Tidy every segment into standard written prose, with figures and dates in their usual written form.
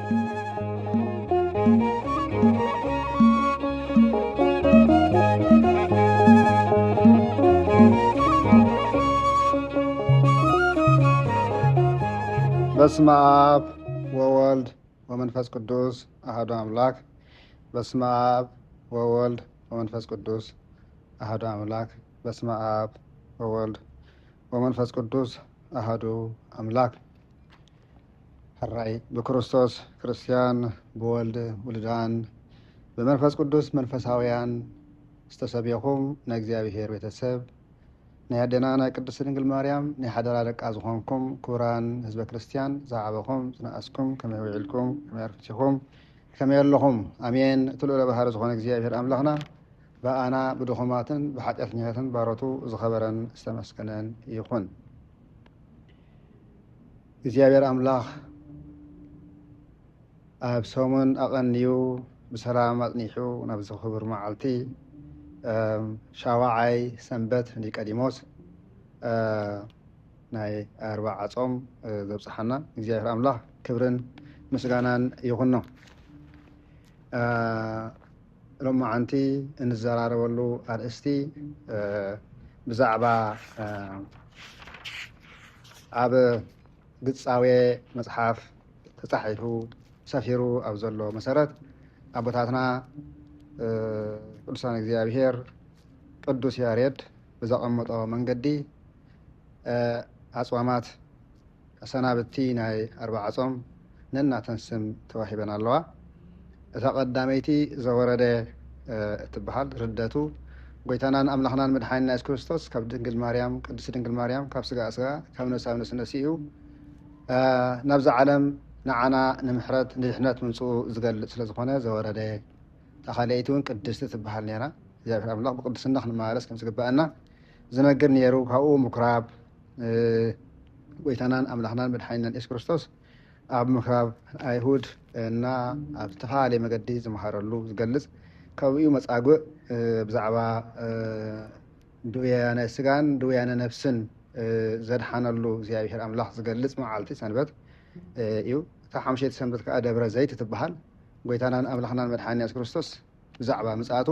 በስመ አብ ወወልድ ወመንፈስ ቅዱስ አሐዱ አምላክ። በስመ አብ ወወልድ ወመንፈስ ቅዱስ አሐዱ አምላክ። በስመ አብ ወወልድ ወመንፈስ ቅዱስ አሐዱ አምላክ። ሕራይ በክርስቶስ ክርስቲያን ብወልድ ውሉዳን በመንፈስ ቅዱስ መንፈሳውያን ዝተሰብየኹም ናይ እግዚአብሔር ቤተሰብ ናይ ኣዴና ናይ ቅድስት ድንግል ማርያም ናይ ሓደራ ደቃ ዝኾንኩም ክቡራን ህዝበ ክርስቲያን ዝዓበኹም ዝነኣስኩም ከመይ ውዒልኩም ከመይ ኣርፍቲኹም ከመይ ኣለኹም? ኣሜን። እቲ ልዑለ ባህሪ ዝኾነ እግዚአብሔር ኣምላኽና ብኣና ብድኹማትን ብሓጢአተኛታትን ባሮቱ ዝኸበረን ዝተመስገነን ይኹን። እግዚአብሔር ኣምላኽ ኣብ ሰሙን ኣቐንዩ ብሰላም ኣጽኒሑ ናብ ዝኽብር መዓልቲ ሻዋዓይ ሰንበት ኒቆዲሞስ ናይ 40 ጾም ዘብፅሓና እግዚአብሔር ኣምላኽ ክብርን ምስጋናን ይኹኖ። ሎማዓንቲ እንዘራረበሉ ኣርእስቲ ብዛዕባ ኣብ ግጻዌ መጽሓፍ ተጻሒፉ ሰፊሩ ኣብ ዘሎ መሰረት ኣቦታትና ቅዱሳን እግዚአብሔር ቅዱስ ያሬድ ብዘቐመጦ መንገዲ ኣጽዋማት ሰናብቲ ናይ 40 ጾም ነናተን ስም ተዋሂበን ኣለዋ። እታ ቀዳመይቲ ዘወረደ እትበሃል ርደቱ ጎይታናን ኣምላኽናን መድሓኒና ኢየሱስ ክርስቶስ ካብ ድንግል ማርያም ቅድስት ድንግል ማርያም ካብ ስጋ ስጋ ካብ ነፍሲ ኣብ ነፍሲ ነሲኡ ናብዚ ዓለም ንዓና ንምሕረት ንድሕነት ምምፅኡ ዝገልጽ ስለ ዝኾነ ዘወረደ። ተኻልአይቲ እውን ቅድስቲ ትበሃል ነራ። እግዚአብሔር ኣምላኽ ብቅድስና ክንመላለስ ከም ዝግባአና ዝነግር ነይሩ። ካብኡ ምኩራብ ጎይታናን ኣምላኽናን መድሓኒናን ኢየሱስ ክርስቶስ ኣብ ምኩራብ ኣይሁድ እና ኣብ ዝተፈላለየ መገዲ ዝመሃረሉ ዝገልጽ ካብኡ መጻጉዕ ብዛዕባ ድውያነ ስጋን ድውያነ ነፍስን ዘድሓነሉ እግዚአብሔር ኣምላኽ ዝገልጽ መዓልቲ ሰንበት እዩ። እታ ሓሙሽቲ ሰንበት ከዓ ደብረ ዘይት ትበሃል። ጎይታናን ኣምላኽናን መድሓኒና ኢየሱስ ክርስቶስ ብዛዕባ ምጽኣቱ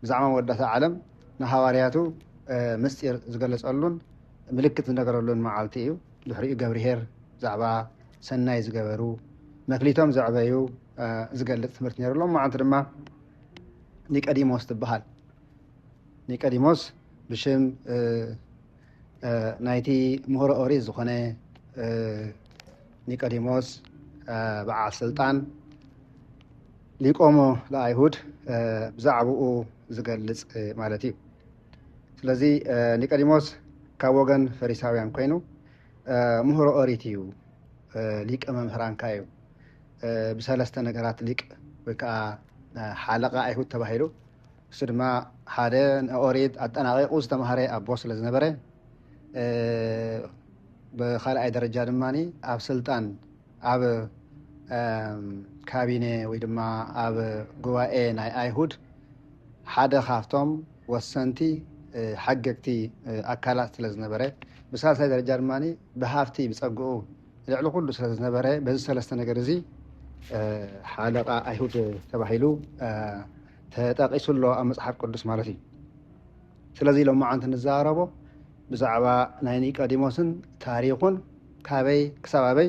ብዛዕባ መወዳእታ ዓለም ንሃዋርያቱ ምስጢር ዝገለጸሉን ምልክት ዝነገረሉን መዓልቲ እዩ። ድሕሪኡ ገብርሄር ብዛዕባ ሰናይ ዝገበሩ መክሊቶም ዘዕበዩ ዝገልጽ ትምህርቲ ነይሩሎም። መዓልቲ ድማ ኒቆዲሞስ ትበሃል። ኒቆዲሞስ ብሽም ናይቲ ምሁረ ኦሪት ዝኾነ ኒቆዲሞስ በዓል ስልጣን ሊቆሞ ለአይሁድ ብዛዕባኡ ዝገልጽ ማለት እዩ። ስለዚ ኒቆዲሞስ ካብ ወገን ፈሪሳውያን ኮይኑ ምሁረ ኦሪት እዩ፣ ሊቀ መምህራንካ እዩ። ብሰለስተ ነገራት ሊቅ ወይ ከዓ ሓለቓ አይሁድ ተባሂሉ እሱ ድማ ሓደ ኦሪት ኣጠናቂቁ ዝተምሃረ ኣቦ ስለ ዝነበረ ብኻልኣይ ደረጃ ድማኒ ኣብ ስልጣን ኣብ ካቢኔ ወይ ድማ ኣብ ጉባኤ ናይ አይሁድ ሓደ ካብቶም ወሰንቲ ሓገግቲ ኣካላት ስለ ዝነበረ ብሳልሳይ ደረጃ ድማኒ ብሃፍቲ ብፀጉኡ ልዕሊ ኩሉ ስለ ዝነበረ በዚ ሰለስተ ነገር እዚ ሓለቓ አይሁድ ተባሂሉ ተጠቂሱሎ ኣብ መጽሓፍ ቅዱስ ማለት እዩ። ስለዚ ሎማዓንቲ ንዘራረቦ ብዛዕባ ናይ ኒቆዲሞስን ታሪኹን ካበይ ክሳብ ኣበይ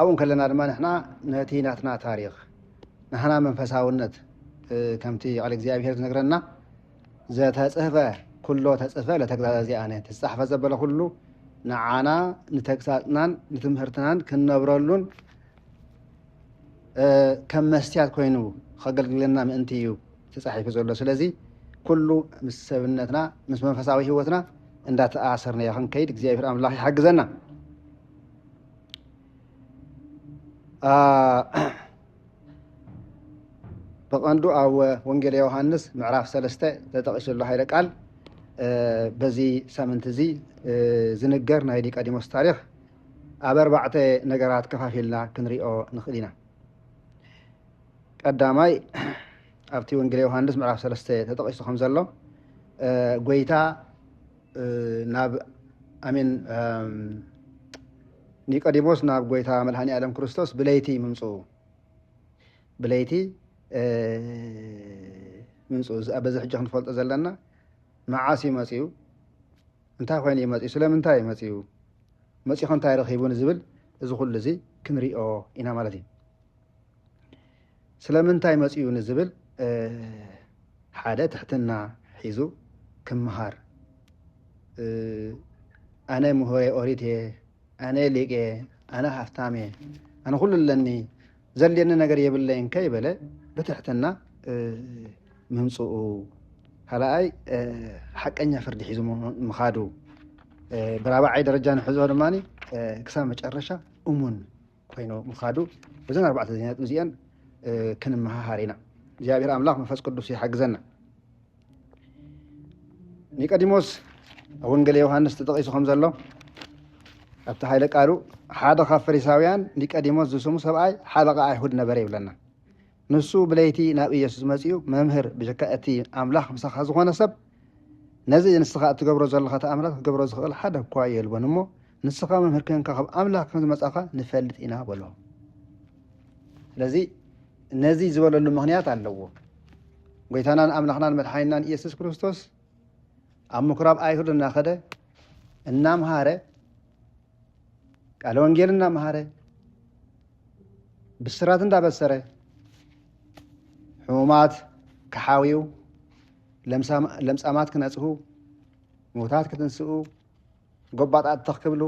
ኣብኡ ከለና ድማ ንሕና ነቲ ናትና ታሪኽ ንሕና መንፈሳውነት ከምቲ ቃል እግዚአብሔር ዝነግረና ዘተጽሕፈ ኩሎ ተጽሕፈ ለተግዛዚ ኣነ ተጻሕፈ ዘበለ ኩሉ ንዓና ንተግሳጽናን ንትምህርትናን ክንነብረሉን ከም መስትያት ኮይኑ ከገልግለና ምእንቲ እዩ ተጻሒፉ ዘሎ። ስለዚ ኩሉ ምስ ሰብነትና ምስ መንፈሳዊ ህይወትና እንዳተኣሰርና ክንከይድ እግዚአብሔር ኣምላኽ ይሓግዘና። በቀንዱ ኣብ ወንጌል ዮሐንስ ምዕራፍ 3 ተጠቂሱሉ ሃይለ ቃል በዚ ሳምንት እዚ ዝንገር ናይ ኒቆዲሞስ ታሪኽ ኣብ 4 ነገራት ከፋፊልና ክንሪኦ ንኽእል ኢና። ቀዳማይ ኣብቲ ወንጌል ዮሐንስ ምዕራፍ 3 ተጠቂሱ ከም ዘሎ ጎይታ ናብ ኒቆዲሞስ ናብ ጎይታ መልሃኒ ዓለም ክርስቶስ ብለይቲ ምምጽኡ ብለይቲ ምምጽኡ በዚ ሕጂ ክንፈልጦ ዘለና መዓስ ይመጽኡ እንታይ ኮይኑ ይመጽኡ ስለምንታይ ይመጽኡ መጽኡ እንታይ ረኺቡን ዝብል እዚ ኩሉ እዚ ክንሪኦ ኢና ማለት እዩ ስለምንታይ መጽኡ ንዝብል ሓደ ትሕትና ሒዙ ክምሃር ኣነ ምሁረ ኦሪት እየ ኣነ ሊቅ እየ ኣነ ሃፍታም እየ ኣነ ኩሉ ኣለኒ ዘልየኒ ነገር የብለይን ከይበለ ብትሕትና ምምጽኡ ካልኣይ ሓቀኛ ፍርዲ ሒዙ ምኻዱ ብራብዓይ ደረጃ ንሕዞ ድማኒ ክሳብ መጨረሻ እሙን ኮይኑ ምኻዱ እዘን ኣርባዕተ ዜናት እዚአን ክንመሃር ኢና እግዚአብሔር ኣምላኽ መንፈስ ቅዱስ ይሓግዘና ኒቆዲሞስ ወንጌል ዮሐንስ ተጠቂሱ ከም ዘሎ ኣብቲ ሓይለ ቃሉ ሓደ ካብ ፈሪሳውያን ኒቆዲሞስ ዝስሙ ሰብኣይ ሓለቓ ኣይሁድ ነበረ ይብለና ንሱ ብለይቲ ናብ ኢየሱስ መጺኡ መምህር ብጀካ እቲ ኣምላኽ ምሳኻ ዝኾነ ሰብ ነዚ ንስኻ እትገብሮ ዘለኻ ተኣምራት ክገብሮ ዝኽእል ሓደ እኳ የልቦን እሞ ንስኻ መምህር ኮንካ ካብ ኣምላኽ ከም ዝመጻኻ ንፈልጥ ኢና በሎ ስለዚ ነዚ ዝበለሉ ምኽንያት ኣለዎ ጎይታናን ኣምላኽናን መድሓኒናን ኢየሱስ ክርስቶስ ኣብ ምኩራብ ኣይሁድ እናኸደ እናምሃረ ቃለ ወንጌል እናምሃረ ብስራት እንዳበሰረ ሕሙማት ክሓዊው ለምጻማት ክነጽሁ ሞታት ክትንስኡ ጎባጣት ተኽክብሉ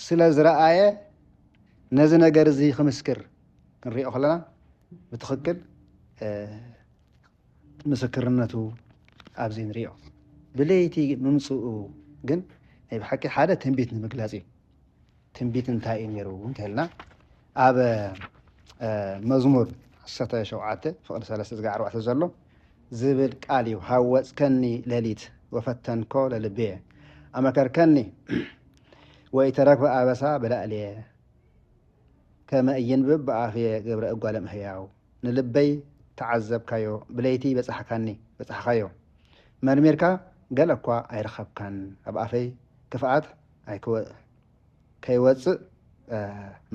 ስለ ዝረአየ ነዚ ነገር እዚ ክምስክር ክንሪኦ ከለና ብትኽክል ምስክርነቱ ኣብዚ ንሪኦ ብለይቲ ምምጽኡ ግን ናይ ብሓቂ ሓደ ትንቢት ንምግላጽ እዩ ትንቢት እንታይ እዩ ነይሩ እንተልና ኣብ መዝሙር 17 ፍቕዲ 3-4 ዘሎ ዝብል ቃል እዩ ሃወፅከኒ ሌሊት ወፈተንኮ ለልብየ ኣመከርከኒ ወኢተረክበ ኣበሳ በላዕልየ ከመ እይንብብ ብኣፍየ ገብረ እጓለ እምህያው ንልበይ ተዓዘብካዮ ብለይቲ በጻሕካዮ መርሚርካ ገለ እኳ ኣይረኸብካን ኣብ ኣፈይ ክፍኣት ከይወፅእ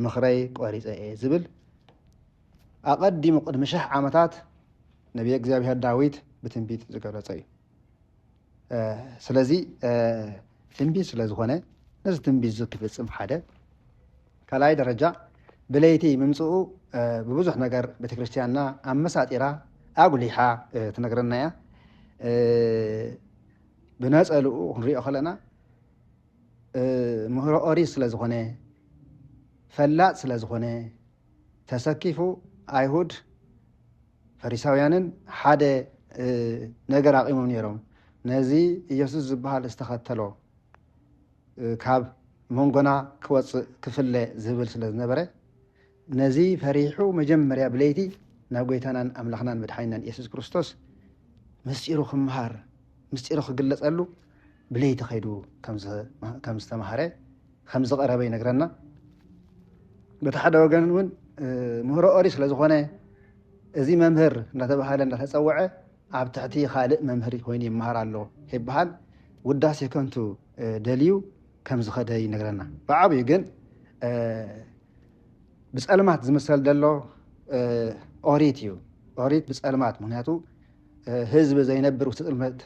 ምኽረይ ቆሪፀ እየ ዝብል ኣቐዲሙ ቅድሚ 1000 ዓመታት ነቢየ እግዚኣብሔር ዳዊት ብትንቢት ዝገለጸ እዩ ስለዚ ትንቢት ስለ ዝኾነ ነዚ ትንቢት ዝክፍጽም ሓደ ካልኣይ ደረጃ ብለይቲ ምምጽኡ ብብዙሕ ነገር ቤተ ክርስቲያንና ኣመሳጢራ ኣጉሊሓ ትነግረና እያ ብነጸልኡ ክንሪኦ ከለና ምሁሮ ኦሪት ስለ ዝኾነ ፈላጥ ስለ ዝኾነ ተሰኪፉ ኣይሁድ ፈሪሳውያንን ሓደ ነገር ኣቂሞም ነይሮም ነዚ ኢየሱስ ዝበሃል ዝተኸተሎ ካብ መንጎና ክወፅእ ክፍለ ዝብል ስለ ዝነበረ ነዚ ፈሪሑ መጀመርያ ብለይቲ ናብ ጎይታናን ኣምላኽናን መድሓኒናን ኢየሱስ ክርስቶስ ምስጢሩ ክምሃር ምስጢሩ ክግለጸሉ ብለይቲ ኸይዱ ከም ዝተምሃረ ከም ዝቐረበ ይነግረና በቲ ሓደ ወገን እውን ምሁሮ ኦሪት ስለ ዝኾነ እዚ መምህር እንዳተባሃለ እንዳተፀውዐ ኣብ ትሕቲ ካልእ መምህር ኮይኑ ይመሃር ኣሎ ይበሃል ውዳሴ ከንቱ ደልዩ ከም ዝኸደ ይነግረና ብዓብዩ ግን ብጸልማት ዝመሰል ዘሎ ኦሪት እዩ ኦሪት ብጸልማት ምክንያቱ ህዝቢ ዘይነብር ውስጥ ጽልመት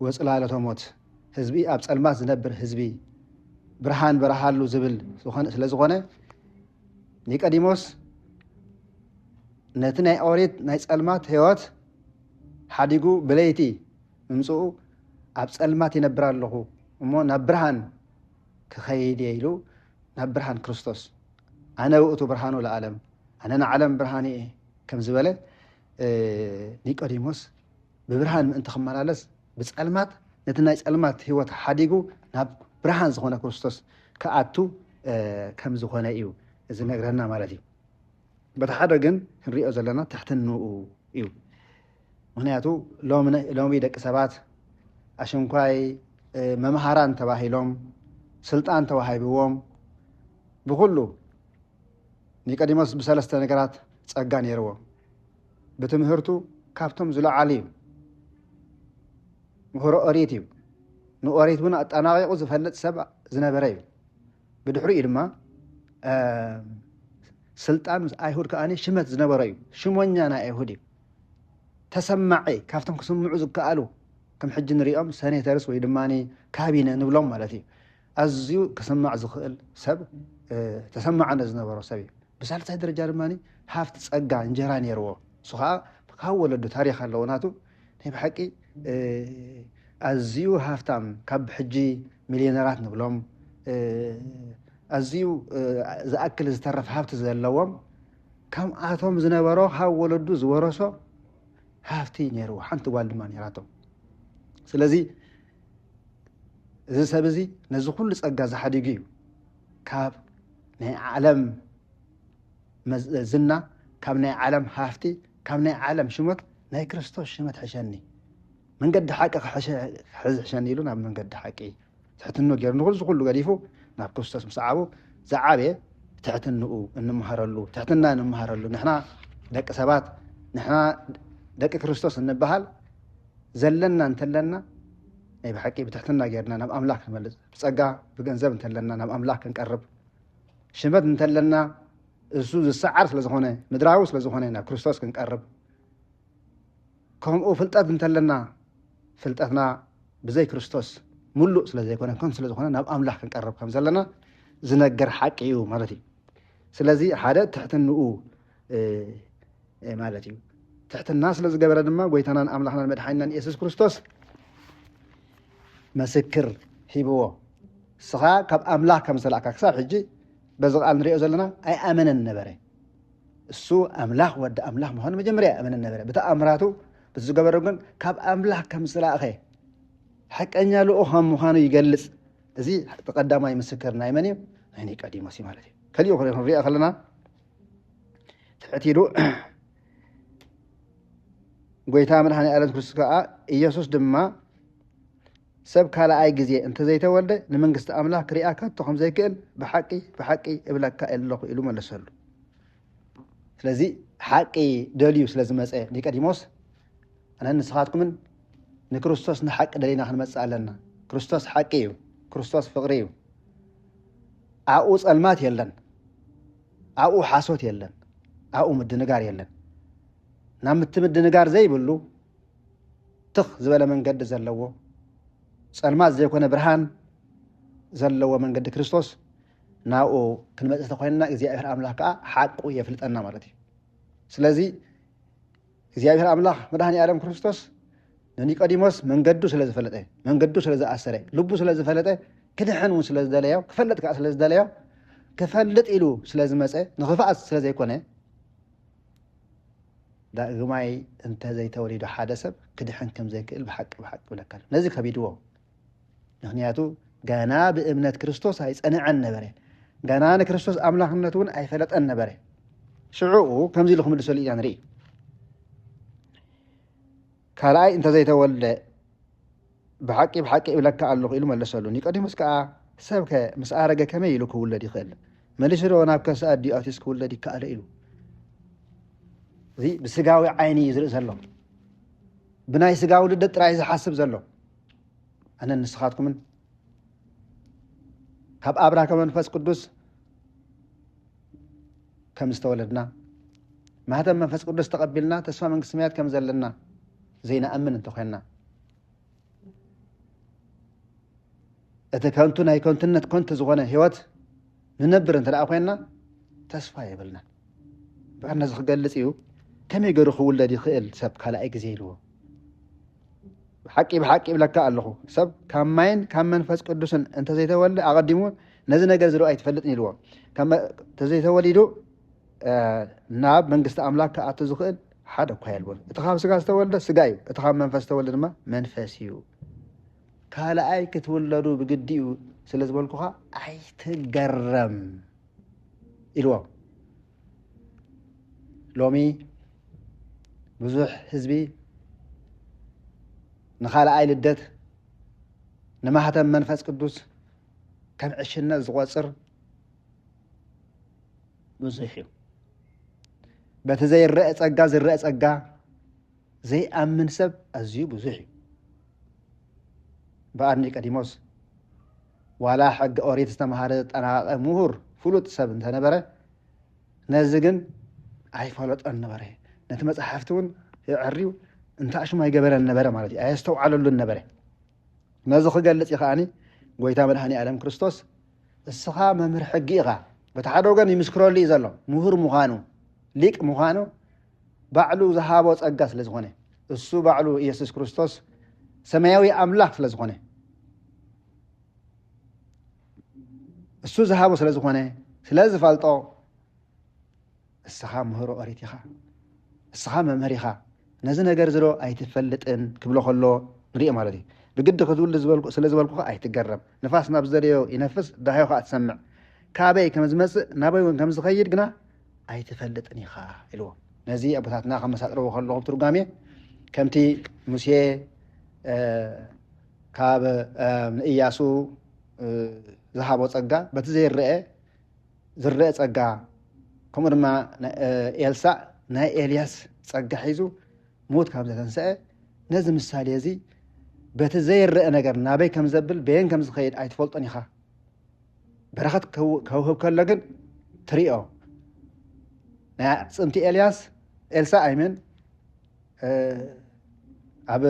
ወጽላለቶ ሞት ህዝቢ ኣብ ጸልማት ዝነብር ህዝቢ ብርሃን በረሃሉ ዝብል ስለ ዝኾነ ኒቆዲሞስ ነቲ ናይ ኦሪት ናይ ጸልማት ህይወት ሓዲጉ ብለይቲ ምምጽኡ ኣብ ጸልማት ይነብር ኣለኹ እሞ ናብ ብርሃን ክኸይድ ኢሉ ናብ ብርሃን ክርስቶስ ኣነ ውእቱ ብርሃኑ ለዓለም ኣነ ንዓለም ብርሃን እየ ከም ዝበለ ኒቆዲሞስ ብብርሃን ምእንቲ ክመላለስ ብጸልማት ነቲ ናይ ጸልማት ህይወት ሓዲጉ ናብ ብርሃን ዝኾነ ክርስቶስ ከኣቱ ከም ዝኾነ እዩ እዚ ነግረና ማለት እዩ በቲ ሓደ ግን ክንሪኦ ዘለና ትሕትንኡ እዩ ምክንያቱ ሎሚ ደቂ ሰባት ኣሸንኳይ መምሃራን ተባሂሎም ስልጣን ተዋሂብዎም ብኩሉ ኒቆዲሞስ ብሰለስተ ነገራት ጸጋ ነይርዎ ብትምህርቱ ካብቶም ዝለዓሉ እዩ ምሁሮ ኦሪት እዩ ንኦሪት እውን ኣጠናቂቑ ዝፈልጥ ሰብ ዝነበረ እዩ ብድሕሪኡ ድማ ስልጣን ምስ ኣይሁድ ከኣኒ ሽመት ዝነበረ እዩ ሽሞኛ ናይ ኣይሁድ እዩ ተሰማዒ ካብቶም ክስምዑ ዝከኣሉ ከም ሕጂ ንሪኦም ሰኔተርስ ወይ ድማኒ ካቢነ ንብሎም ማለት እዩ ኣዝዩ ክስማዕ ዝኽእል ሰብ ተሰማዕነት ዝነበሮ ሰብ እዩ ብሳልሳይ ደረጃ ድማኒ ሃፍቲ ፀጋ እንጀራ ነይርዎ እሱ ከዓ ካብ ወለዱ ታሪክ ኣለዎ ናቱ ናይ ብሓቂ ኣዝዩ ሃፍታም ካብ ሕጂ ሚልዮነራት ንብሎም ኣዝዩ ዝኣክል ዝተረፈ ሃፍቲ ዘለዎም ከምኣቶም ዝነበሮ ካብ ወለዱ ዝወረሶ ሃፍቲ ነይርዎ ሓንቲ ጓል ድማ ነይራቶም ስለዚ እዚ ሰብ እዚ ነዚ ኩሉ ፀጋ ዝሓዲጉ እዩ ካብ ናይ ዓለም ዝና ካብ ናይ ዓለም ሃፍቲ ካብ ናይ ዓለም ሽመት ናይ ክርስቶስ ሽመት ሕሸኒ መንገዲ ሓቂ ሕሸኒ ኢሉ ናብ መንገዲ ሓቂ ትሕትኖ ገይሩ ንኩሉ ዝኩሉ ገዲፉ ናብ ክርስቶስ ምስ ዓቡ ዝዓበየ ትሕትንኡ እንመሃረሉ ትሕትና እንመሃረሉ ንሕና ደቂ ሰባት ንሕና ደቂ ክርስቶስ እንበሃል ዘለና እንተለና ናይ ብሓቂ ብትሕትና ጌርና ናብ ኣምላክ ክንመልስ ብፀጋ ብገንዘብ እንተለና ናብ ኣምላክ ክንቀርብ ሽመት እንተለና እሱ ዝሰዓር ስለዝኾነ ምድራዊ ስለዝኾነ ናብ ክርስቶስ ክንቀርብ ከምኡ ፍልጠት እንተለና ፍልጠትና ብዘይ ክርስቶስ ሙሉእ ስለዘይኮነ ከም ስለዝኾነ ናብ ኣምላክ ክንቀርብ ከም ዘለና ዝነገር ሓቂ እዩ ማለት እዩ ስለዚ ሓደ ትሕትንኡ ማለት እዩ ትሕትና ስለ ዝገበረ ድማ ጎይታናን ኣምላኽናን መድሓኒናን ኢየሱስ ክርስቶስ መስክር ሂብዎ ስኻ ካብ ኣምላክ ከም ዝተላእካ ክሳብ ሕጂ በዚ ቃል ንሪኦ ዘለና ኣይኣመነን ነበረ እሱ ኣምላኽ ወዲ ኣምላኽ ምዃኑ መጀመርያ ኣይኣመነን ነበረ ብተኣምራቱ ብዝገበረ ግን ካብ ኣምላኽ ከም ዝተላእኸ ሓቀኛ ልኡኽ ከም ምዃኑ ይገልፅ እዚ ተቐዳማይ ምስክር ናይ መን እዩ ናይ ኒቆዲሞስ እዩ ማለት እዩ ከሊኡ ክንሪኦ ከለና ትሕት ኢሉ ጎይታ መድሓኒ ዓለም ክርስቶስ ከዓ ኢየሱስ ድማ ሰብ ካልኣይ ግዜ እንተዘይተወልደ ንመንግስቲ ኣምላኽ ክሪኣ ከቶ ከም ዘይክእል ብሓቂ ብሓቂ እብለካ ኣለኹ ኢሉ መለሰሉ ስለዚ ሓቂ ደልዩ ስለ ዝመፀ ኒቆዲሞስ ኣነ ንስኻትኩምን ንክርስቶስ ንሓቂ ደሊና ክንመፅእ ኣለና ክርስቶስ ሓቂ እዩ ክርስቶስ ፍቕሪ እዩ ኣብኡ ፀልማት የለን ኣብኡ ሓሶት የለን ኣብኡ ምድንጋር የለን ናብ ምትምድንጋር ዘይብሉ ትኽ ዝበለ መንገዲ ዘለዎ ፀልማት ዘይኮነ ብርሃን ዘለዎ መንገዲ ክርስቶስ ናብኡ ክንመፅእ ተኮይንና እግዚኣብሔር ኣምላኽ ከዓ ሓቁ የፍልጠና ማለት እዩ ስለዚ እግዚኣብሔር ኣምላኽ መድሃኒ ዓለም ክርስቶስ ንኒቆዲሞስ መንገዱ ስለ ዝፈለጠ መንገዱ ስለ ዝኣሰረ ልቡ ስለ ዝፈለጠ ክድሕን እውን ስለ ዝደለዮ ክፈልጥ ከዓ ስለ ዝደለዮ ክፈልጥ ኢሉ ስለ ዝመፀ ንኽፍኣት ስለ ዘይኮነ ዳግማይ እንተዘይተወሊዱ ሓደ ሰብ ክድሕን ከም ዘይክእል ብሓቂ ብሓቂ ብለካ ነዚ ከቢድዎ ምክንያቱ ገና ብእምነት ክርስቶስ ኣይፀንዐን ነበረ ገና ንክርስቶስ ኣምላኽነት እውን ኣይፈለጠን ነበረ ሽዑኡ ከምዚ ኢሉ ክምልሰሉ ኢና ንርኢ ካልኣይ እንተዘይተወልደ ብሓቂ ብሓቂ እብለካ ኣለኹ ኢሉ መለሰሉ ኒቆዲሞስ ከዓ ሰብ ምስ ኣረገ ከመይ ኢሉ ክውለድ ይኽእል መሊሱ ዶ ናብ ከስኣ ዲኣትስ ክውለድ ይከኣለ ኢሉ እዚ ብስጋዊ ዓይኒ እዩ ዝርኢ ዘሎ ብናይ ስጋዊ ልደት ጥራይ ዝሓስብ ዘሎ ኣነ ንስኻትኩምን ካብ ኣብራ ከመንፈስ ቅዱስ ከም ዝተወለድና ማህተም መንፈስ ቅዱስ ተቐቢልና ተስፋ መንግስቲ ሰማያት ከም ዘለና ዘይነኣምን እንተኮይንና እቲ ከንቱ ናይ ከንቱነት ኮንቱ ዝኾነ ህይወት ንነብር እንተ ደኣ ኮይንና ተስፋ የብልና በኣር ነዚ ክገልፅ እዩ ከመይ ገይሩ ክውለድ ይኽእል ሰብ ካልኣይ ግዜ ኢልዎ ብሓቂ ብሓቂ ይብለካ ኣለኹ ሰብ ካብ ማይን ካብ መንፈስ ቅዱስን እንተዘይተወልደ ኣቐዲሙ ነዚ ነገር ዝረአ ኣይትፈልጥን ኢልዎ እንተዘይተወሊዱ ናብ መንግስቲ ኣምላክ ክኣቱ ዝኽእል ሓደ እኳ የልዎን እቲ ካብ ስጋ ዝተወልደ ስጋ እዩ እቲ ካብ መንፈስ ዝተወልደ ድማ መንፈስ እዩ ካልኣይ ክትውለዱ ብግዲኡ ስለ ዝበልኩኻ ኣይትገረም ኢልዎ ሎሚ ብዙሕ ህዝቢ ንኻልኣይ ልደት ንማህተም መንፈስ ቅዱስ ከም ዕሽነት ዝቆፅር ብዙሕ እዩ በቲ ዘይረአ ፀጋ ዝረአ ፀጋ ዘይኣምን ሰብ ኣዝዩ ብዙሕ እዩ በኣር ኒቆዲሞስ ولا حق أوريت استمهارة أنا مهور فلوت سب أنت نبرة نازجن أي فلوت النبرة نتمت حفتون عريو أنت أشو ما يقبل النبرة مالتي أيستو على النبرة نازخ قال لي خاني قويتا مدحني عالم كريستوس السخا ممر حقيقة بتحدوغن يمسكروا لي زلو مهور مخانو ليك مخانو بعلو ذهابو ጸጋ ስለዝኾነ እሱ بعلو ኢየሱስ ክርስቶስ ሰማያዊ አምላክ ስለዝኾነ እሱ ذهابو ስለዝኾነ ስለዝፈልጦ እስኻ ምህሮ ኦሪቲኻ እስኻ መምህሪኻ ነዚ ነገር ዝሮ ኣይትፈልጥን ክብሎ ከሎ ንሪኦ ማለት እዩ بجد خذول سلزبالكو አይትገረም نفاس ናብ ዘሪዮ ይነፍስ ዳሃይኻ አትሰምዕ ካበይ ከመዝመጽ ናበይ ወን ከምዝኸይድ ግና ኣይትፈልጥን ኢኻ ኢልዎ ነዚ አቦታትና ከመሳጥረው ከለኹ ትርጓሜ ከምቲ ሙሴ ካብ ኢያሱ ዝሃቦ ጸጋ በቲ ዝረአ ጸጋ ከምኡ ድማ ኤልሳ ናይ ኤልያስ ጸጋ ሒዙ ሞት ካብ ዘተንሰአ ነዚ ምሳሌ እዚ በቲ ዘይረአ ነገር ናበይ ከም ዘብል በየን ከም ዝኸይድ ኣይትፈልጦን ኢኻ በረኸት ከውህብ ከሎ ግን ትሪኦ ናይ ጽምቲ ኤልያስ ኤልሳ ኣይመን ኣብ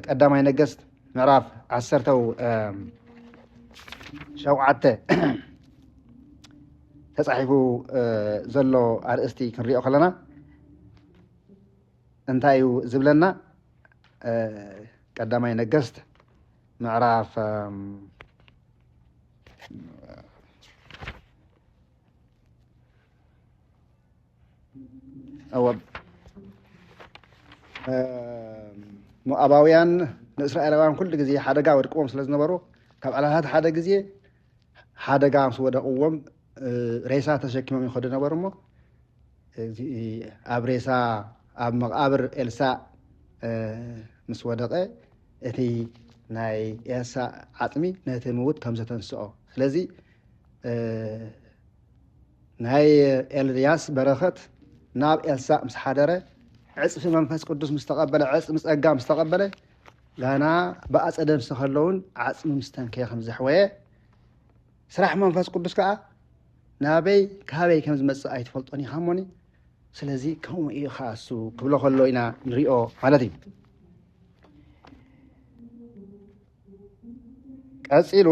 ቀዳማይ ነገሥት ምዕራፍ 17 ተጻሒፉ ዘሎ ኣርእስቲ ክንሪኦ ከለና እንታይ እዩ ዝብለና ቀዳማይ ነገሥት ምዕራፍ ሞዓባውያን ንእስራኤላውያን ኩሉ ግዜ ሓደጋ ወድቅዎም ስለ ዝነበሩ ካብ ዕላታት ሓደ ግዜ ሓደጋ ምስ ወደቕዎም ሬሳ ተሸኪሞም ይኸዱ ነበሩ እሞ ኣብ ሬሳ ኣብ መቃብር ኤልሳዕ ምስ ወደቐ እቲ ናይ ኤልሳዕ ዓፅሚ ነቲ ምውት ከም ዘተንስኦ ስለዚ ናይ ኤልያስ በረኸት ናብ ኤልሳዕ ምስ ሓደረ ዕፅፊ መንፈስ ቅዱስ ምስ ተቐበለ ዕፅሚ ጸጋ ምስ ተቐበለ ጋና ብኣጸደ ምስ ተኸለውን ዓፅሚ ምስ ተንከየ ከም ዘሕወየ ስራሕ መንፈስ ቅዱስ ከዓ ናበይ ካበይ ከም ዝመጽእ ኣይትፈልጦን ኢኻ እሞኒ ስለዚ ከምኡ ኢኻ እሱ ክብሎ ከሎ ኢና ንሪኦ ማለት እዩ ቀፂሉ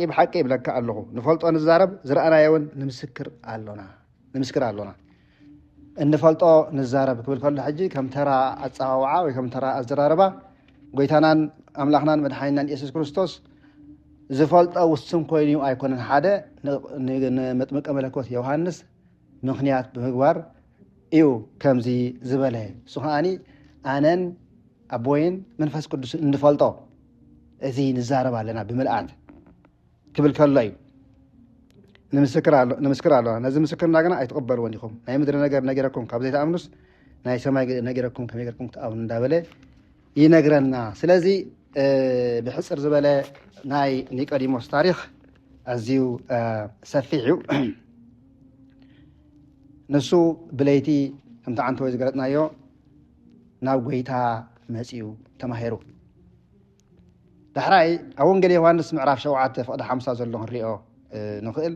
ብሓቂ ይብለካ ኣለኹ ንፈልጦ ንዛረብ ዝረአናዮውን ንምስክር ኣሎና እንፈልጦ ንዛረብ ክብል ከሎ ሕጂ ከም ተራ ኣፀዋውዓ ወይ ከም ተራ ኣዘራረባ ጎይታናን ኣምላኽናን መድሓኒናን ኢየሱስ ክርስቶስ ዝፈልጦ ውስን ኮይኑ ኣይኮነን ሓደ ንመጥምቀ መለኮት ዮሃንስ ምክንያት ብምግባር እዩ ከምዚ ዝበለ እሱ ከዓኒ ኣነን ኣቦይን መንፈስ ቅዱስ እንፈልጦ እዚ ንዛረብ ኣለና ብምልኣት ክብል ከሎ እዩ ንምስክር ኣለና ነዚ ምስክርና ግና ኣይትቕበልዎን ኢኹም ናይ ምድሪ ነገር ነገረኩም ካብ ዘይተኣምኑስ ናይ ሰማይ ነገረኩም ከመይ ጌርኩም ትኣምኑ እንዳበለ ይነግረና ስለዚ ብሕፅር ዝበለ ናይ ኒቆዲሞስ ታሪክ ኣዝዩ ሰፊሕ እዩ ንሱ ብለይቲ ከምቲ ዓንተ ወይ ዝገለጥናዮ ናብ ጎይታ መጺኡ ተማሂሩ ዳሕራይ ኣብ ወንጌል ዮሃንስ ምዕራፍ 7 ፍቕዲ 50 ዘሎ ክንሪኦ ንኽእል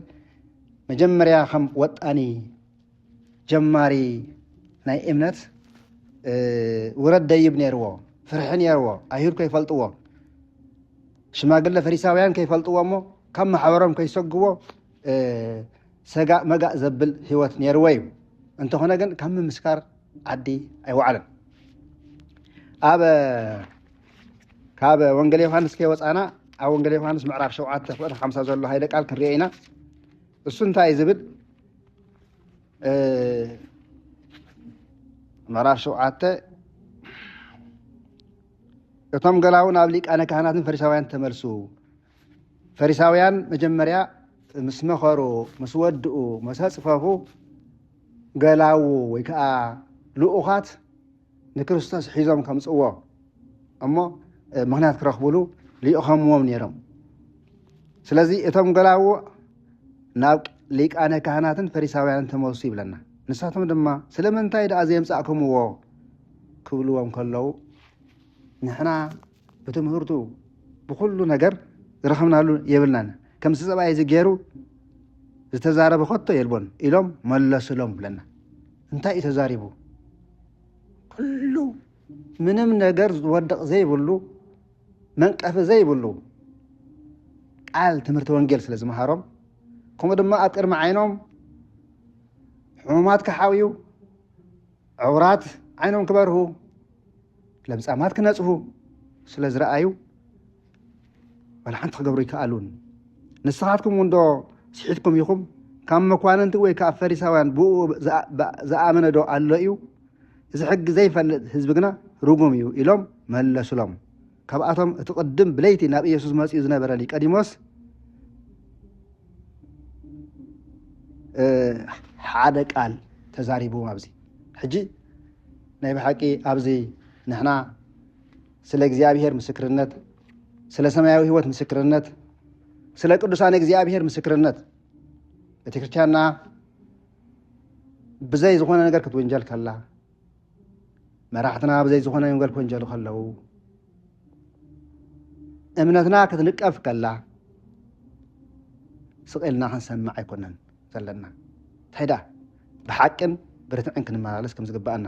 መጀመርያ ከም ወጣኒ ጀማሪ ናይ እምነት ውረድ ደይብ ነይርዎ ፍርሒ ነይርዎ ኣይሁድ ከይፈልጥዎ ሽማግለ ፈሪሳውያን ከይፈልጥዎ እሞ ካብ ማሕበሮም ከይሰግዎ ሰጋእ መጋእ ዘብል ህይወት ነይርዎ እዩ እንተኾነ ግን ካብ ምምስካር ዓዲ ኣይወዓለን ካብ ወንጌል ዮሃንስ ከይወፃና ኣብ ወንጌል ዮሃንስ ምዕራፍ 7 ፍቕዲ 50 ዘሎ ሃይለ ቃል ክንሪኦ ኢና እሱ እንታይ ዝብል ምዕራፍ 7 እቶም ገላው ናብ ሊቃነ ካህናትን ፈሪሳውያን ተመልሱ ፈሪሳውያን መጀመርያ ምስ መኸሩ ምስ ወድኡ ምስ ኣፅፈፉ ገላው ወይ ከዓ ልኡኻት ንክርስቶስ ሒዞም ከምፅዎ እሞ ምክንያት ክረኽብሉ ሊኡኸምዎም ነይሮም ስለዚ እቶም ገላው ናብ ሊቃነ ካህናትን ፈሪሳውያንን ተመልሱ ይብለና ንሳቶም ድማ ስለምንታይ ደኣ ዘምጻእኩምዎ ክብልዎም ከለዉ ንሕና ብትምህርቱ ብኩሉ ነገር رخمنا يبلنا كم سبعة يزجيرو تزارب خطة يلبون إلهم ملسلهم لنا انتهى يتزاربوا كله منهم نجار ودق زي بقولوا من كف زي بقولوا قال تمرت وانجيل سلزم حرام كم دم أذكر معينهم حمومات كحاويو عورات عينهم كبره لمس أمات كناسه سلز رأيو ولا حنت خبري كقالون نسخاتكم وندو سحيتكم يخم كم مكوان أنت ويا كافريساوان بو زأمن دو علّيو إذا حق زي فالحزبنا رقم يو إلهم ملا سلام كبأتهم تقدم بليتي نبي يسوع مسيح إذن برانيك أديموس حادك قال تزاريبو أبزي حجي نبي حكي أبزي نحنا سلا እግዚአብሔር ምስክርነት ስለ ሰማያዊ ህይወት ምስክርነት ስለ ቅዱሳን እግዚአብሔር ምስክርነት በተክርስቲያንና ብዘይ ዝኾነ ነገር ክትወንጀል ከላ መራሕትና ብዘይ ዝኾነ ወንጀል ወንጀል ከለው እምነትና ክትንቀፍ ከላ ስቕልና ክንሰማዕ ኣይኮነን ዘለና ታይዳ ብሓቅን ብርትዕን ክንመላለስ ከም ዝግባአና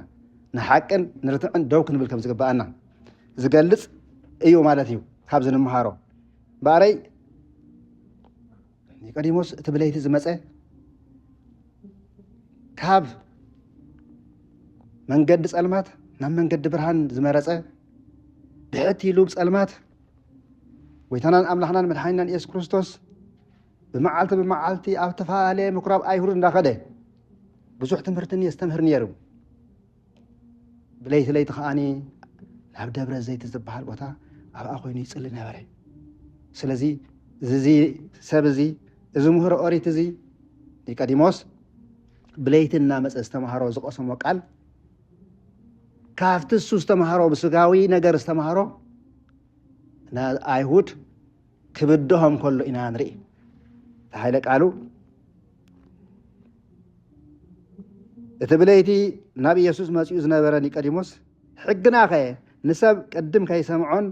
ንሓቅን ንርትዕን ደው ክንብል ከም ዝግባአና ዝገልጽ እዩ ማለት እዩ ካብ ዝንምሃሮ ባረይ ኒቆዲሞስ እቲ ብለይቲ ዝመፀ ካብ መንገዲ ጸልማት ናብ መንገዲ ብርሃን ዝመረፀ ብሕቲ ኢሉ ብጸልማት ወይታናን ኣምላኽናን መድሓኒናን ኢየሱስ ክርስቶስ ብመዓልቲ ኣብ ተፈላለየ ምኩራብ ኣይሁድ እንዳኸደ ብዙሕ ትምህርትን የስተምህር ነይሩ ብለይቲ ለይቲ ከዓኒ ናብ ደብረ ዘይት ዝበሃል ቦታ ኣብኣ ኮይኑ ይጽሊ ነበረ ስለዚ እዚ ሰብ እዚ እዚ ምሁር ኦሪት እዚ ኒቆዲሞስ ብለይቲ እናመፀ ዝተምሃሮ ዝቐሰሞ ቃል ካብቲ እሱ ዝተምሃሮ ብስጋዊ ነገር ዝተምሃሮ ንኣይሁድ ክብድሆም ከሎ ኢና ንርኢ ተሃይለ ቃሉ እቲ ብለይቲ ናብ ኢየሱስ መፂኡ ዝነበረ ኒቆዲሞስ ሕግና ኸ ንሰብ ቅድም ከይሰምዖን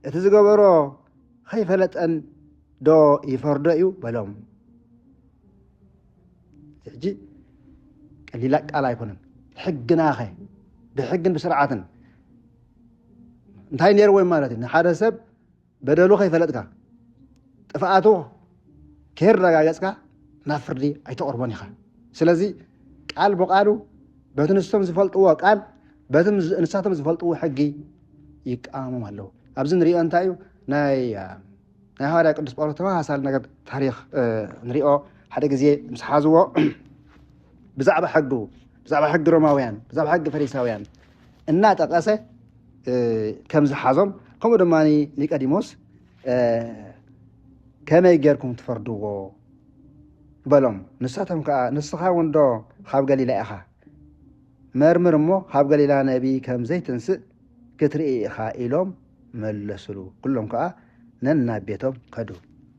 እቲ ዝገበሮ ከይፈለጠን ዶ ይፈርዶ እዩ በሎም ሕጂ ቀሊላ ቃል ኣይኮነን ሕግና ኸ ብሕግን ብስርዓትን እንታይ ነይሩ ወይ ማለት እዩ ንሓደ ሰብ በደሉ ከይፈለጥካ ጥፍኣቱ ከይረጋገፅካ ናብ ፍርዲ ኣይተቐርቦን ኢኻ ስለዚ ቃል ብቃሉ በቲ ንሶም ዝፈልጥዎ ቃል በቲ ንሳቶም ዝፈልጥዎ ሕጊ ይቃወሙ ኣለዉ ኣብዚ ንሪኦ እንታይ እዩ ናይ ሃዋርያ ቅዱስ ጳውሎስ ተመሳሳሊ ነገር ታሪክ ንሪኦ ሓደ ግዜ ምስ ሓዝዎ ብዛዕባ ሕጊ ሮማውያን ብዛዕባ ሕጊ ፈሪሳውያን እናጠቐሰ ከም ዝሓዞም ከምኡ ድማ ኒቆዲሞስ ከመይ ጌርኩም ትፈርድዎ በሎም ንሳቶም ከዓ ንስኻ ወንዶ ካብ ገሊላ ኢኻ መርምር እሞ ካብ ገሊላ ነቢ ከም ዘይትንስእ ክትርኢ ኢኻ ኢሎም መለስሉ ኩሎም ከዓ ነናብ ቤቶም ከዱ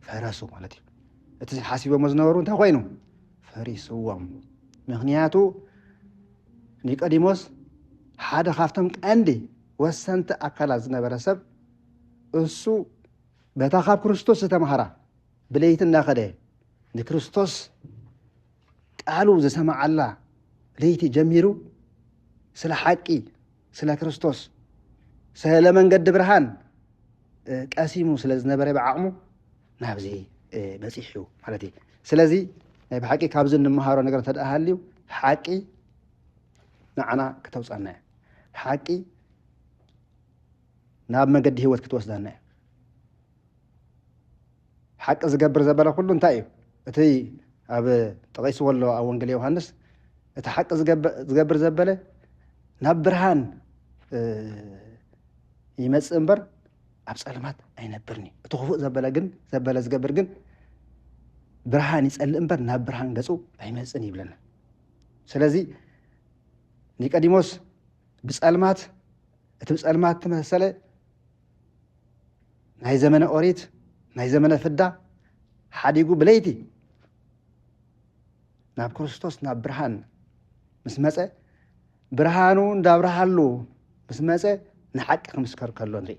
ፈረሱ ማለት እዩ እቲ ሓሲቦሞ ዝነበሩ እንታይ ኮይኑ ፈሪስዎም ምክንያቱ ኒቆዲሞስ ሓደ ካብቶም ቀንዲ ወሰንቲ ኣካላት ዝነበረ ሰብ እሱ በታ ካብ ክርስቶስ ዝተምሃራ ብለይቲ እናኸደ ንክርስቶስ ቃሉ ዝሰማዓላ ለይቲ ጀሚሩ ስለ ሓቂ ስለ ክርስቶስ ስለ መንገዲ ብርሃን ቀሲሙ ስለ ዝነበረ ብዓቕሙ ናብዚ በፂሑ ማለት እዩ ስለዚ ናይ ብሓቂ ካብዚ እንመሃሮ ነገር ተደሃልዩ ሓቂ ንዓና ከተውፃና እያ ሓቂ ናብ መንገዲ ህይወት ክትወስዳና እያ ሓቂ ዝገብር ዘበለ ኩሉ እንታይ እዩ እቲ ኣብ ጠቒስዎ ኣሎ ኣብ ወንጌል ዮሃንስ እቲ ሓቂ ዝገብር ዘበለ ናብ ብርሃን ይመፅእ እምበር ኣብ ጸልማት ኣይነብርኒ እቲ ክፉእ ዘበለ ዝገብር ግን ብርሃን ይጸልእ እምበር ናብ ብርሃን ገጹ ኣይመፅን ይብለና ስለዚ ኒቆዲሞስ ብጸልማት እቲ ብጸልማት ተመሰለ ናይ ዘመነ ኦሪት ናይ ዘመነ ፍዳ ሓዲጉ ብለይቲ ናብ ክርስቶስ ናብ ብርሃን ምስ መፀ ብርሃኑ እንዳብርሃሉ ምስ መፀ ንሓቂ ክምስከር ከሎ ንርኢ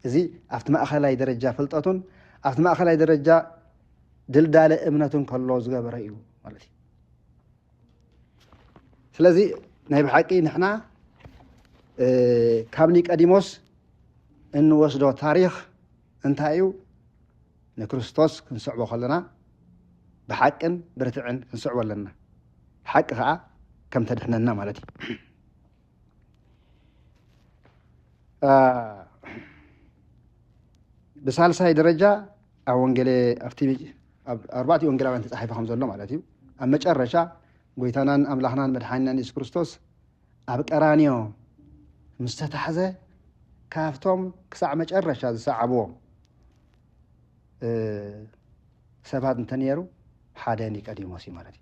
እዚ ኣብቲ ማእኸላይ ደረጃ ፍልጠቱን أفت ما أخلي درجة دلدال إمنة كله زجبر أيو مالتي سلزي نهب حقي نحنا كابنيك أديموس إنه وصلوا تاريخ انتهيو نكريستوس كنسعبه خلنا بحقن برتعن كنسعبه لنا حقها كم تدحنا لنا مالتي بسالساي درجة أو انجلي أفتي أربعة انجلي أنت صحيفة خمسة لهم مالتي أما تشرشة قويتانان أملاحنان مدحينان إيسوس كريستوس أبك أرانيو مستتحزة كافتهم كساع متشرشة زساعبوه سبات انتنيرو حاداني قديموسي مالتي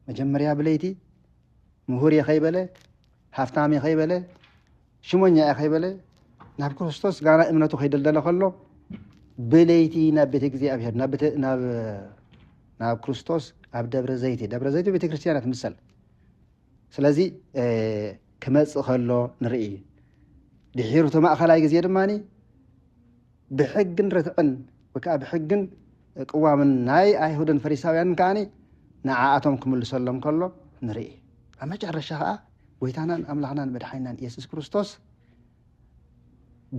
مجمريا بليتي مهوري خيبله هافتامي خيبله شمونيا خيبله ناب كريستوس غانا امنتو خيدلدل خلو بليتي نابت እግዚአብሔር ናብ ክርስቶስ ኣብ ደብረ ዘይት ቤተ ክርስቲያናት ምሰል ስለዚ ክመጽእ ከሎ ንርኢ ድሒሩቱ ማእኸላይ ግዜ ድማኒ ብሕግን ርትዕን ወከዓ ብሕግን ቅዋምን ናይ ኣይሁድን ፈሪሳውያን ከዓኒ ንዓኣቶም ክምልሰሎም ከሎ ንርኢ ኣብ መጨረሻ ከዓ ጎይታናን ኣምላኽናን መድሓኒናን ኢየሱስ ክርስቶስ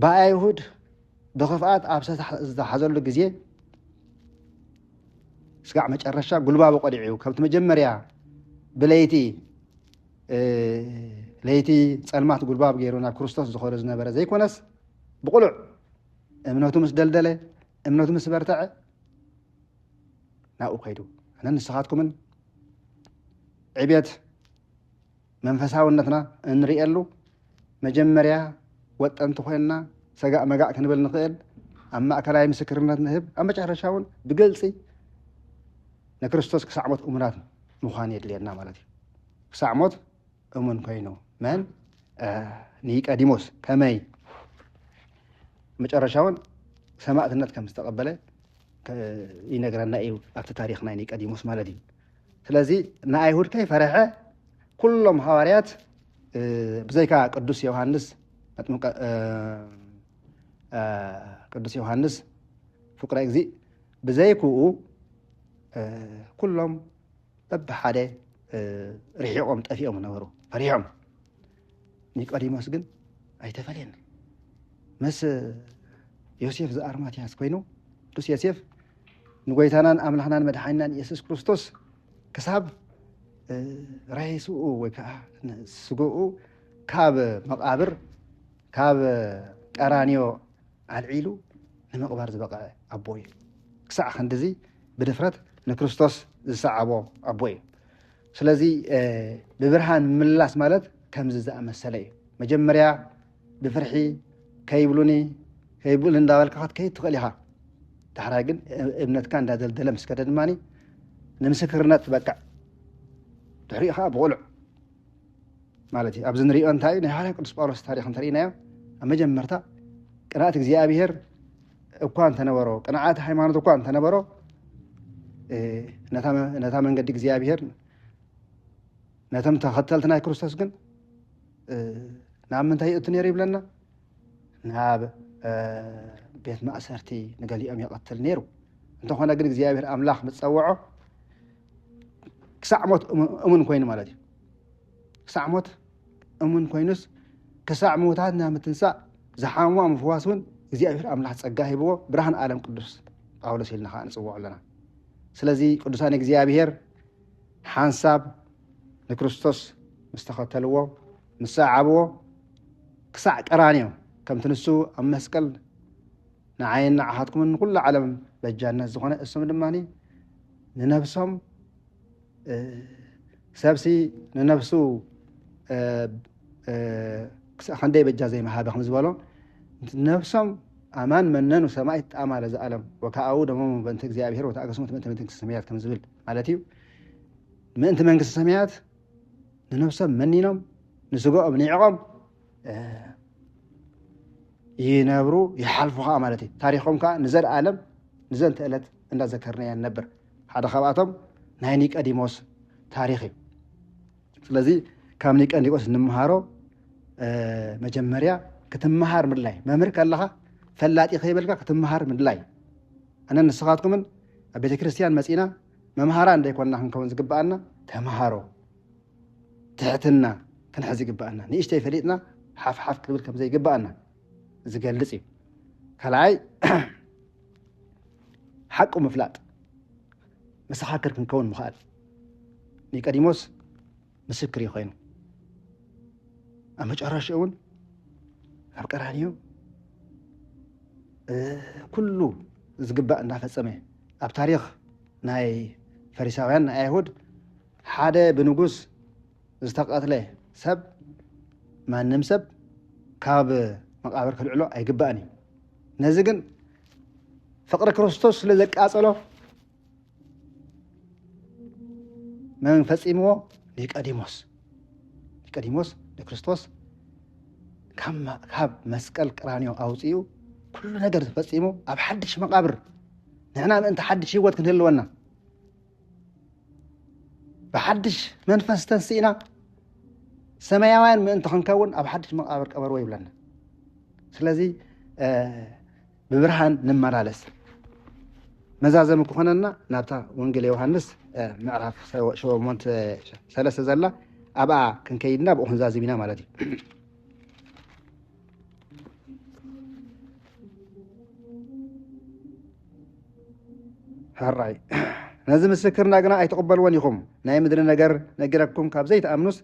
በአይሁድ በኽፍኣት ኣብ ዝተሓዘሉ ግዜ ስጋዕ መጨረሻ ጉልባቦ ቆዲዑ ካብቲ መጀመርያ ብለይቲ ለይቲ ጸልማት ጉልባብ ገይሩ ናብ ክርስቶስ ዝኸደ ዝነበረ ዘይኮነስ ብቁሉዕ እምነቱ ምስ ደልደለ እምነቱ ምስ በርተዐ ናብኡ ከይዱ ኣነ ንስኻትኩምን ዕብየት መንፈሳውነትና እንሪአሉ መጀመርያ ወጠንቲ ኮይንና ሰጋእ መጋእ ክንብል ንኽእል ኣብ ማእከላይ ምስክርነት ንህብ ኣብ መጨረሻ እውን ብግልፂ ንክርስቶስ ክሳዕ ሞት እሙናት ምዃን የድልየና ማለት እዩ ክሳዕ ሞት እሙን ኮይኑ መን ኒቆዲሞስ ከመይ መጨረሻ እውን ሰማዕትነት ከም ዝተቐበለ ይነግረና እዩ ኣብቲ ታሪክ ናይ ኒቆዲሞስ ማለት እዩ ስለዚ ንኣይሁድ ከይፈርሐ ኩሎም ሐዋርያት ብዘይካ ቅዱስ ዮሐንስ ቅዱስ ዮሐንስ ፍቁረ እግዚእ ብዘይክኡ ኩሎም በብሓደ ርሒቆም ጠፊኦም ነበሩ ፈሪሖም ኒቆዲሞስ ግን ኣይተፈልየን ምስ ዮሴፍ ዘአርማትያስ ኮይኑ ቅዱስ ዮሴፍ ንጎይታናን ኣምላኽናን መድሓኒናን ኢየሱስ ክርስቶስ ክሳብ ራይስኡ ወይ ከዓ ስጉኡ ካብ መቃብር ካብ ቀራንዮ አልዒሉ ንምቕባር ዝበቕዐ ኣቦ እዩ ክሳዕ ክንዲዚ ብድፍረት ንክርስቶስ ዝሰዓቦ ኣቦ እዩ ስለዚ ብብርሃን ምምላስ ማለት ከምዚ ዝኣመሰለ እዩ መጀመርያ ብፍርሒ ከይብሉኒ ከይብሉ እንዳበልካ ክትከይድ ትኽእል ኢኻ ዳሕራይ ግን እምነትካ እንዳደልደለ ምስ ከደ ድማኒ ንምስክርነት ትበቅዕ ድሕሪኡ ከዓ ብቑልዕ ማለት እዩ ኣብዚ ንሪኦ እንታይ እዩ ናይ ሓርያ ቅዱስ ጳውሎስ ታሪክ እንተሪእናዮ ኣብ መጀመርታ ቅንዓት እግዚኣብሔር እኳ እንተነበሮ ቅንዓት ሃይማኖት እኳ እንተነበሮ ነታ መንገዲ እግዚኣብሔር ነቶም ተኸተልቲ ናይ ክርስቶስ ግን ናብ ምንታይ ይእቱ ነይሩ ይብለና ናብ ቤት ማእሰርቲ ንገሊኦም የቐትል ነይሩ እንተኾነ ግን እግዚኣብሔር ኣምላኽ ምፀውዖ ክሳዕ ሞት እሙን ኮይኑ ማለት እዩ ክሳዕ ሞት እሙን ኮይኑስ ክሳዕ ሞታት ናብ ምትንሳእ ዝሓምዋ ምፍዋስ እውን እግዚኣብሔር ኣምላኽ ፀጋ ሂብዎ ብርሃን ዓለም ቅዱስ ጳውሎስ ኢልና ከዓ ንፅውዖ ኣለና ስለዚ ቅዱሳን እግዚኣብሔር ሓንሳብ ንክርስቶስ ምስ ተኸተልዎ ምስ ሰዓብዎ ክሳዕ ቀራንዮ ከምቲ ንሱ ኣብ መስቀል ንዓይን ንዓኻትኩምን ኩሉ ዓለም በጃነት ዝኾነ እሶም ድማኒ ንነብሶም ሰብሲ ንነብሱ ክንደይ በጃ ዘይመሃበ ከም ዝበሎ ነብሶም ኣማን መነኑ ሰማይ ተኣማለ ዝኣለም ወካኣው ደሞም በእንቲ እግዚኣብሔር ወተኣገስሙ ምእንቲ መንግስቲ ሰማያት ከም ዝብል ማለት እዩ ምእንቲ መንግስቲ ሰማያት ንነብሶም መኒኖም ንስግኦም ኒዕቆም ይነብሩ ይሓልፉ ከዓ ማለት እዩ ታሪኾም ከዓ ንዘለኣለም ንዘንቲ ዕለት እንዳዘከርናያ ነበር ሓደ ካብኣቶም ናይ ኒቆዲሞስ ታሪክ እዩ ስለዚ ካብ ኒቆዲሞስ ንምሃሮ መጀመርያ ክትመሃር ምድላይ መምህር ከለኻ ፈላጢ ከይበልካ ክትመሃር ምድላይ أنا نسخاتكم من أبيت كريستيان مسئنا ممهران دا يكوننا هنكون زقبأنا تمهارو تحتنا كنحزي قبأنا نيشتي فريقنا حاف كبير كم زي قبأنا زقلسي كلاي حق ومفلات مسحاكر كنكون مخال نيقاديموس مسكر يخينو أما جراش أون أبقرانيو كله زقبأنا فسمه أب تاريخ ناي فريساويان ناي يهود حدا بنقص استقاتله سب ما نمسب كاب مقابر كالعلو أي قبأني نزقن فقر كريستوس لذلك أصله من فسيمو نيقاديموس لكريستوس كاب مسكال قرانيو أوصيو كل نقر فسيمو أب حدش مقابر نحنا أنت حدش يوت كنهلونا بحدش منفس تنسينا سمايوان من أنت خنكون أب حدش مقابر قبر ويبلنا سلازي ببرهان نمارالس مزازم كخوننا نابتا وانجيل يوحنس معرف شو مونت ثلاثة زلا أبا كنكيدنا بأخن زازبينا مالتي هالرأي نازم السكرنا قنا أي تقبل ونيكم ناي مدري نجركم كابزيت أمنوس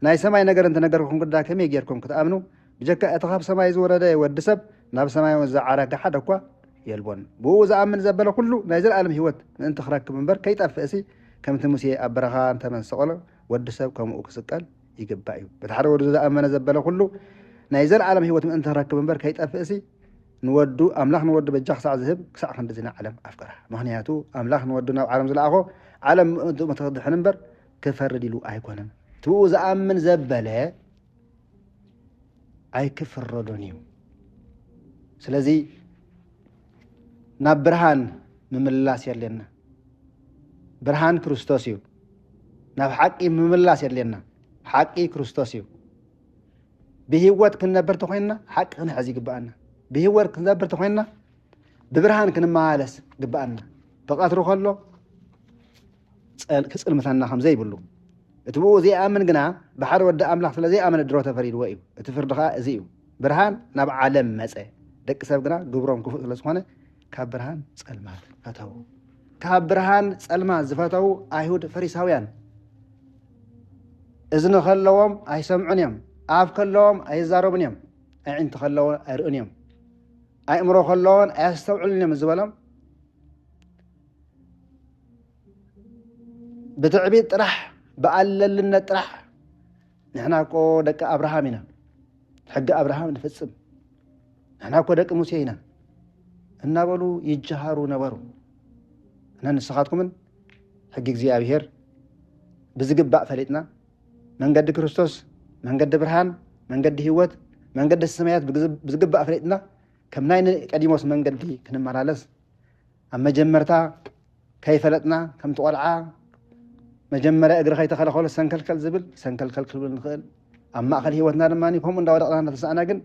ناي سماي نجر أنت نجركم قد كم يجركم كتأمنوا بجك أتخاب سماي زورة ده ودسب ناب سماي وزعارك حد أقوى يلبون بوز أمن زبله كله نازل عالم هوت أنت خرجت من بر كي تفسي كم تمسي أبرها أنت من سؤال ودسب كم أكسكال يجبعيو بتحرر وز أمن زبله كله نازل عالم هوت أنت خرجت من بر كي تفسي نودو أملاخ نودو بجح ساعة ذهب ساعة خندزنا عالم أفكاره مهنياتو أملاخ نودونا عالم زلاقو عالم متقدح نمبر كفر ديلو أيكونن توز أمن زبله أي كفر ردونيو سلازي ناب برهان مملاس يلينا برهان كريستوسيو ناب حقي مملاس يلينا حقي كريستوسيو بهيوت كنا برتخينا حق نحزي قبأنا بهيوت كنا برتخينا ببرهان كنا مالس قبأنا فقاترو خلو كسل مثلا خمزي بلو اتبو زي آمن قنا بحر ود أملاح زي آمن الدرو تفريد وإيو اتفردخا زيو برهان ناب عالم مسأ دك ساب قنا قبرهم كفوق لسخوانه كاب برهان سلمات فتاو كاب برهان سلمات زفتاو أيهود فريساويان إذن خلوهم أي سمعون يم عاف خلوهم أي زاربون يم أي عين تخلوهم أي رؤون يم أي أمرو خلوهم أي استوعون يم الزبالهم بتعبيد رح بقلل لنا طرح نحنا كو دك ابراهامنا حق ابراهام نفصم نحنا كو دك موسينا እናበሉ ይجهሩ ነበሩ እና ንስኻትኩምን ሕጊ እግዚአብሔር ብዝግባእ ፈሊጥና መንገዲ ክርስቶስ መንገዲ ብርሃን መንገዲ ህይወት መንገዲ ሰማያት ብዝግባእ ፈሊጥና ከም ናይ ቀዲሞስ መንገዲ ክንመላለስ ኣብ መጀመርታ ከይፈለጥና ከም ተቆልዓ መጀመሪያ እግሪ ከይተኸለኸሎ ሰንከልከል ዝብል ሰንከልከል ክብል ንኽእል ኣብ ማእኸል ህይወትና ድማኒ ከምኡ እንዳወደቕና እናተሰኣና ግን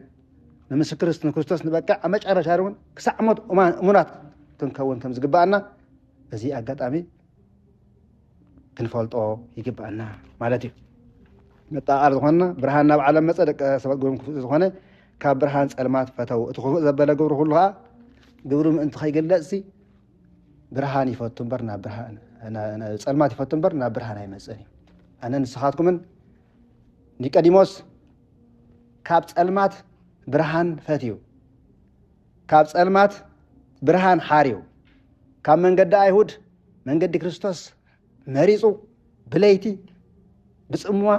ንምስክር ክርስቶስ ንበቃ ኣብ መጨረሻ እውን ክሳዕ ሞት እሙናት ክንከውን ከም ዝግባአና እዚ ኣጋጣሚ ክንፈልጦ ይግባአና ማለት እዩ መጣቃር ዝኾንና ብርሃን ናብ ዓለም መፀ ደቂ ሰባት ግብሮም ክፍእ ዝኾነ ካብ ብርሃን ፀልማት ፈተው እቲ ክፉእ ዘበለ ግብሪ ኩሉ ከዓ ግብሪ ምእንቲ ከይግለጽ ብርሃን ይፈቱ እምበር ናብ ብርሃን ፀልማት ይፈቱ እምበር ናብ ብርሃን ኣይመፅን እዩ ኣነ ንስኻትኩምን ኒቆዲሞስ ካብ ፀልማት ብርሃን ፈትዩ ካብ ፀልማት ብርሃን ሓርዩ ካብ መንገዲ ኣይሁድ መንገዲ ክርስቶስ መሪፁ ብለይቲ ብፅምዋ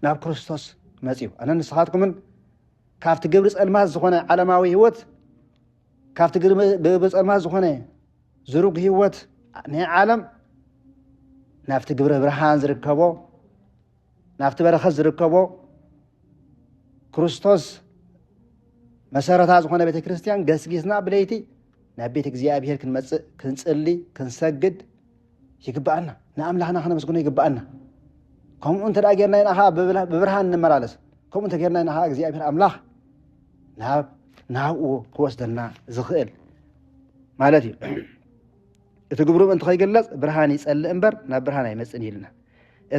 ናብ ክርስቶስ መፅዩ ኣነ ንስኻትኩምን ካብቲ ግብሪ ፀልማት ዝኾነ ዓለማዊ ህይወት ካብቲ ግብሪ ፀልማት ዝኾነ ዝሩግ ህይወት ናይ ዓለም ናብቲ ግብሪ ብርሃን ዝርከቦ ናብቲ በረኸት ዝርከቦ ክርስቶስ መሰረታ ዝኾነ ቤተ ክርስቲያን ገስጊስና ብለይቲ ናብ ቤተ እግዚአብሔር ክንመፅእ ክንፅሊ ክንሰግድ ይግባአና ንኣምላኽና ክነመስግኖ ይግባአና ከምኡ እንተዳ ጌርና ኢና ከዓ ብብርሃን እንመላለስ ከምኡ እንተ ጌርና ኢና ከዓ እግዚአብሔር ኣምላኽ ናብኡ ክወስደና ዝኽእል ማለት እዩ تجبروا أنت خي جلس برهاني يسأل إمبر نبرهاني يمسني لنا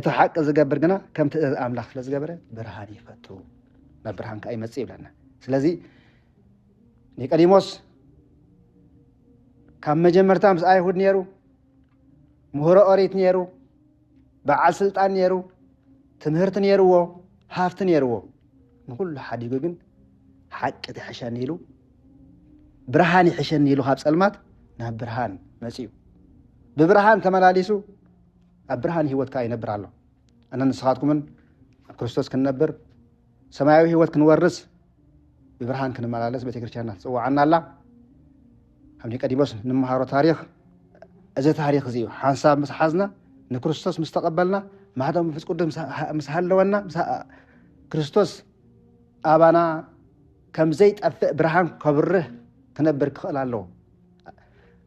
حق زجبر جنا كم أملاخ لزجبره برهاني فتو نبرهان كأي مسيب لنا سلزي نيكاديموس كم مجمر تامس أيهود نيرو مهرة أريت نيرو بعال سلطان نيرو تمهرت نيرو هافت نيرو نقول حد يقول حق تحشان نيلو برهاني حشان نيلو هابس ألمات نبرهان مسيب ببرهان تملاليسو أبرهان هو تكاي نبر الله أنا نسخاتكم من كريستوس كنبر سماوي هو كنورس ببرهان كنملالس بتكريستيان وعنا الله هم نيقاديموس نمهارو تاريخ إذا تاريخ زيو حنساب مسحزنا نكريستوس مستقبلنا ما هذا مفيش قدام مسحلونا كريستوس أبانا كم زيت أفق برهان كبره كنبر كخل الله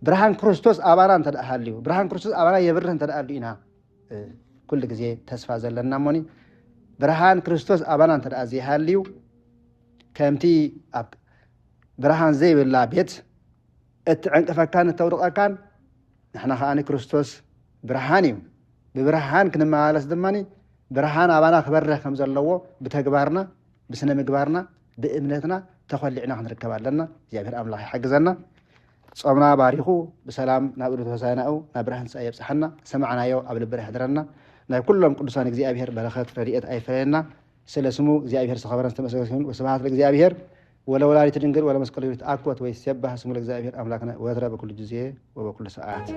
برهان كريستوس أبانا أنت دأهاليو برهان كريستوس أبانا يبره أنت دأهالينا كل جزء تسفى زلنا موني برهان كريستوس أبانا أنت دأهاليو كمتي أب برهان زي بالله بيت اتعنق فكان التورق كان نحن خاني كريستوس برهانيو ببرهان كنا على دماني برهان أبانا خبره كم زلوا بتجبارنا بسنة مجبارنا بإمنتنا تخلينا نركب لنا جابر أملاح حق زنا صومنا باريخو بسلام نابلو توسانا أو نبرهن سأيب سحنا سمعنا يو قبل بره حضرنا ناي كلهم قدسان زي أبيهر بركات فريقة أي فريقنا سلسمو زي أبيهر سخبرنا استمسكون وسبحات لك زي أبيهر ولا ولا تنقل ولا مسكلية أقوى ويسبح اسمه لك زي أبيهر أملاكنا ويترى بكل جزء وبكل ساعات